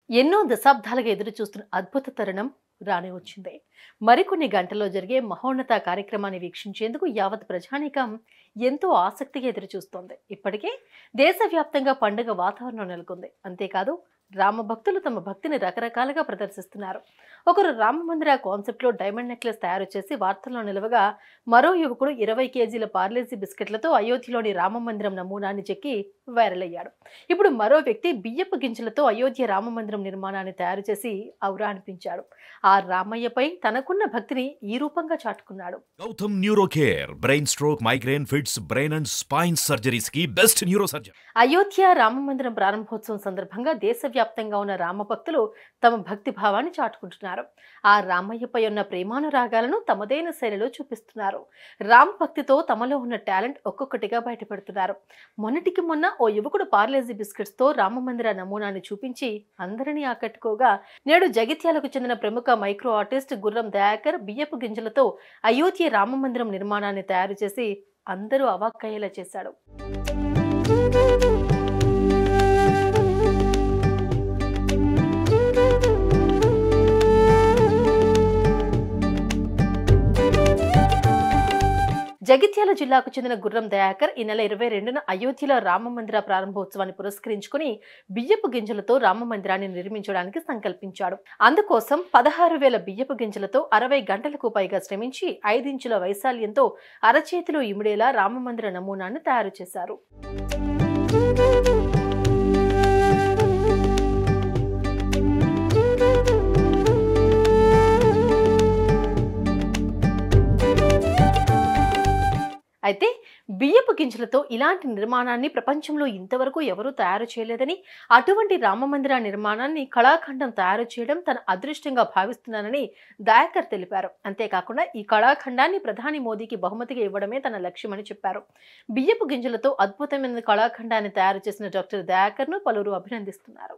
ఎన్నో దశాబ్దాలుగా ఎదురు చూస్తున్న అద్భుత తరుణం రానే వచ్చింది. మరికొన్ని గంటల్లో జరిగే మహోన్నత కార్యక్రమాన్ని వీక్షించేందుకు యావత్ ప్రజానీకం ఎంతో ఆసక్తిగా ఎదురు చూస్తోంది. ఇప్పటికే దేశవ్యాప్తంగా పండుగ వాతావరణం నెలకొంది. అంతేకాదు రామ భక్తులు తమ భక్తిని రకరకాలుగా ప్రదర్శిస్తున్నారు. ఒకరు రామ మందిర కాన్సెప్ట్ లో డైమండ్ నెక్లెస్ తయారు చేసి వార్తల్లో నిలవగా, మరో యువకుడు 20 కేజీల పార్లేజీ బిస్కెట్లతో అయోధ్యలోని రామ మందిరం నమూనాన్ని చెక్కి వైరల్ అయ్యాడు. ఇప్పుడు మరో వ్యక్తి బియ్యపు గింజలతో అయోధ్య రామ మందిరం నిర్మాణాన్ని తయారు చేసి ఔరా అనిపించాడు. ఆ రామయ్యపై తనకున్న భక్తిని ఈ రూపంగా చాటుకున్నాడు. Gautam neuro care brain stroke, migraine, fits, brain and spine surgeries కి best neuro surgeon. Ayodhya Rama మందిరం ప్రారంభోత్సవం సందర్భంగా దేశవ్యాప్తంగా ఉన్న రామ భక్తులు తమ భక్తి భావాన్ని చాటుకుంటున్నారు. ఆ రామయ్యపై ఉన్న ప్రేమానురాగాలను తమదైన శైలిలో చూపిస్తున్నారు. రామ్ భక్తితో తమలో ఉన్న టాలెంట్ ఒక్కొక్కటిగా బయటపెడుతున్నారు. మొన్నటికి మొన్న ఓ యువకుడు పార్లేజీ బిస్కెట్స్ తో రామ మందిర నమూనాన్ని చూపించి అందరినీ ఆకట్టుకోగా, నేడు జగిత్యాలకు చెందిన ప్రముఖ మైక్రో ఆర్టిస్ట్ గుర్రం దయాకర్ బియ్యపు గింజలతో అయోధ్య రామ మందిరం నిర్మాణాన్ని తయారు చేసి అందరూ అవాక్కయ్యేలా చేశాడు. జగిత్యాల జిల్లాకు చెందిన గుర్రం దయాకర్ ఈ నెల 22న అయోధ్యలో రామ మందిర ప్రారంభోత్సవాన్ని పురస్కరించుకుని బియ్యపు గింజలతో రామ మందిరాన్ని నిర్మించడానికి సంకల్పించాడు. అందుకోసం 16,000 బియ్యపు గింజలతో 60 గంటలకు పైగా శ్రమించి 5 ఇంచుల వైశాల్యంతో అరచేతిలో ఇమిడేలా రామ మందిర నమూనాను తయారు చేశారు. అయితే బియ్యపు గింజలతో ఇలాంటి నిర్మాణాన్ని ప్రపంచంలో ఇంతవరకు ఎవరూ తయారు చేయలేదని, అటువంటి రామ మందిర నిర్మాణాన్ని కళాఖండం తయారు చేయడం తన అదృష్టంగా భావిస్తున్నానని దయాకర్ తెలిపారు. అంతేకాకుండా ఈ కళాఖండాన్ని ప్రధాని మోదీకి బహుమతిగా ఇవ్వడమే తన లక్ష్యమని చెప్పారు. బియ్యపు గింజలతో అద్భుతమైన కళాఖండాన్ని తయారు చేసిన డాక్టర్ దయాకర్ను పలువురు అభినందిస్తున్నారు.